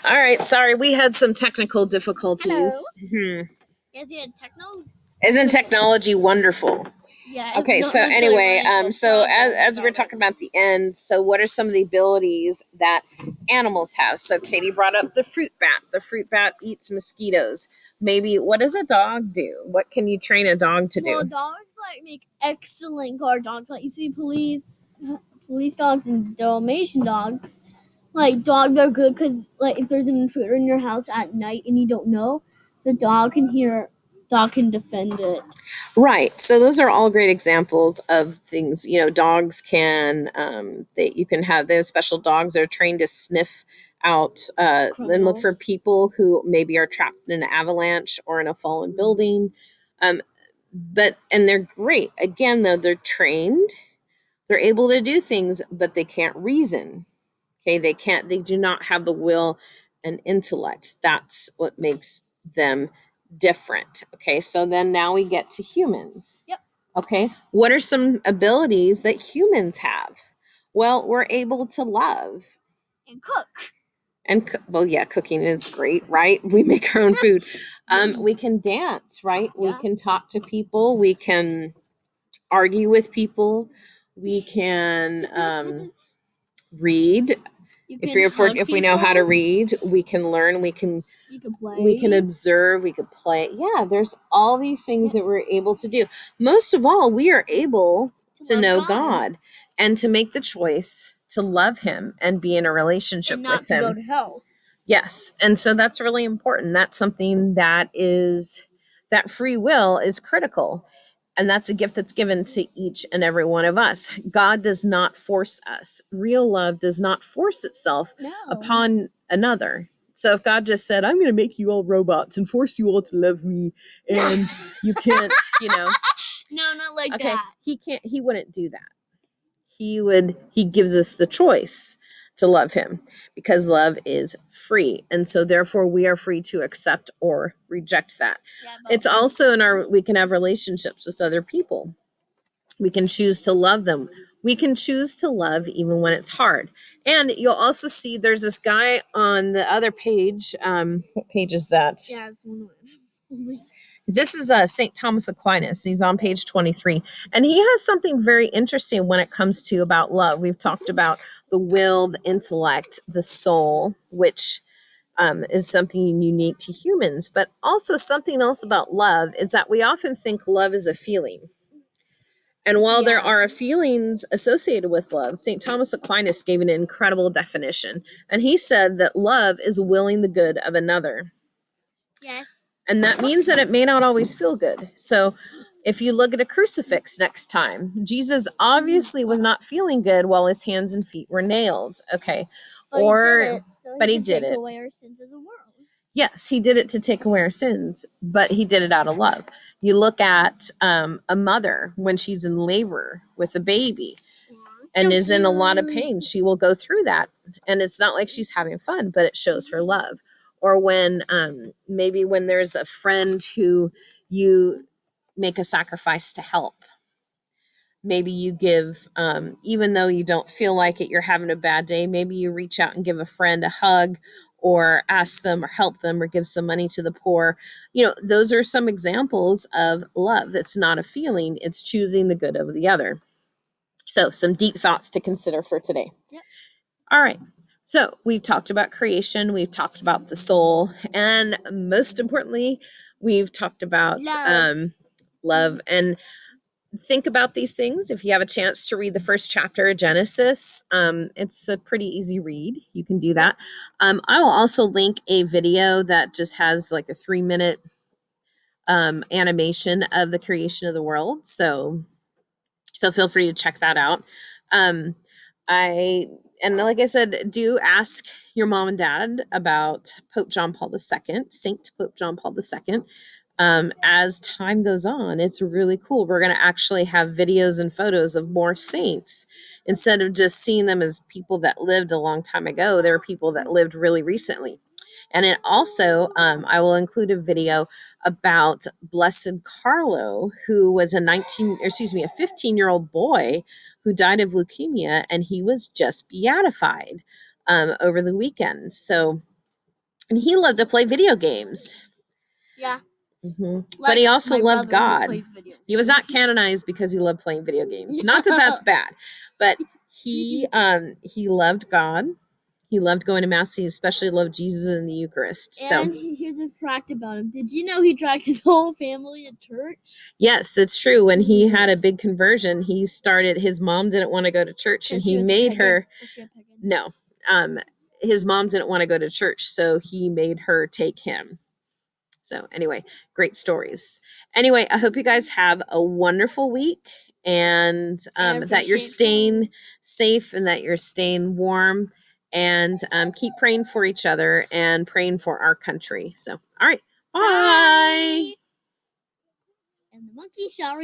All right, sorry, we had some technical difficulties. Yes, yeah, techno. Isn't technology wonderful? Yes. Okay, so anyway, so as we're talking about the end, so what are some of the abilities that animals have? So Katie brought up the fruit bat. The fruit bat eats mosquitoes. Maybe what does a dog do? What can you train a dog to Well, do? dogs make excellent guard dogs. Like you see, police dogs and Dalmatian dogs. Dogs are good because if there's an intruder in your house at night and you don't know, the dog can defend it. Right. So those are all great examples of things. Dogs can you can have those special dogs that are trained to sniff out and look for people who maybe are trapped in an avalanche or in a fallen building. And they're great. Again, though, they're trained. They're able to do things, but they can't reason. Okay, they do not have the will and intellect. That's what makes them different. Okay, so then now we get to humans. Yep. Okay, what are some abilities that humans have? Well, we're able to love and cook. Well, yeah, cooking is great, right? We make our own food. We can dance, right? Yeah. We can talk to people. We can argue with people. We can read. If we know how to read, we can learn. We can play. We can observe. We can play. Yeah, there's all these things that we're able to do. Most of all, we are able to know God and to make the choice to love Him and be in a relationship and not with to Him. Go to hell. Yes, and so that's really important. That's something that free will is critical. And that's a gift that's given to each and every one of us. God does not force us. Real love does not force itself upon another. So if God just said, I'm going to make you all robots and force you all to love me, and you can't, No, not like that. He wouldn't do that. He gives us the choice to love Him because love is free. And so therefore we are free to accept or reject that. Yeah, it's also we can have relationships with other people. We can choose to love them. We can choose to love even when it's hard. And you'll also see there's this guy on the other page. What page is that? Yeah, it's one. This is St. Thomas Aquinas. He's on page 23. And he has something very interesting when it comes to about love. We've talked about the will, the intellect, the soul, which is something unique to humans. But also something else about love is that we often think love is a feeling. And while there are feelings associated with love, St. Thomas Aquinas gave an incredible definition. And he said that love is willing the good of another. Yes. And that means that it may not always feel good. So if you look at a crucifix next time, Jesus obviously was not feeling good while his hands and feet were nailed. Okay. But he did it. Take away our sins of the world. Yes, he did it to take away our sins, but he did it out of love. You look at a mother when she's in labor with a baby and is in a lot of pain. She will go through that. And it's not like she's having fun, but it shows her love. Or when maybe when there's a friend who you make a sacrifice to help. Maybe you give, even though you don't feel like it, you're having a bad day, maybe you reach out and give a friend a hug or ask them or help them or give some money to the poor. Those are some examples of love. That's not a feeling. It's choosing the good of the other. So some deep thoughts to consider for today. Yep. All right. So we've talked about creation. We've talked about the soul. And most importantly, we've talked about love. And think about these things. If you have a chance to read the first chapter of Genesis, it's a pretty easy read. You can do that. I will also link a video that just has like a 3-minute animation of the creation of the world. So feel free to check that out. And like I said, do ask your mom and dad about Pope John Paul II, Saint Pope John Paul II. As time goes on, it's really cool. We're going to actually have videos and photos of more saints instead of just seeing them as people that lived a long time ago. There are people that lived really recently. And it also, I will include a video about Blessed Carlo, who was a 15-year-old boy who died of leukemia, and he was just beatified over the weekend. So And he loved to play video games. Yeah. But he also my loved brother who God. plays video He was not games. canonized because he loved playing video games. Not that that's bad, but he loved God. He loved going to mass. He especially loved Jesus and the Eucharist. So And here's a fact about him. Did you know he dragged his whole family to church? yes, it's true. When he had a big conversion, he started. His mom didn't want to go to church, and he made her. Was she a pagan? No, his mom didn't want to go to church, so he made her take him. So anyway, great stories. Anyway, I hope you guys have a wonderful week and that you're staying safe and that you're staying warm and keep praying for each other and praying for our country. So, all right. Bye. And the monkey shall return.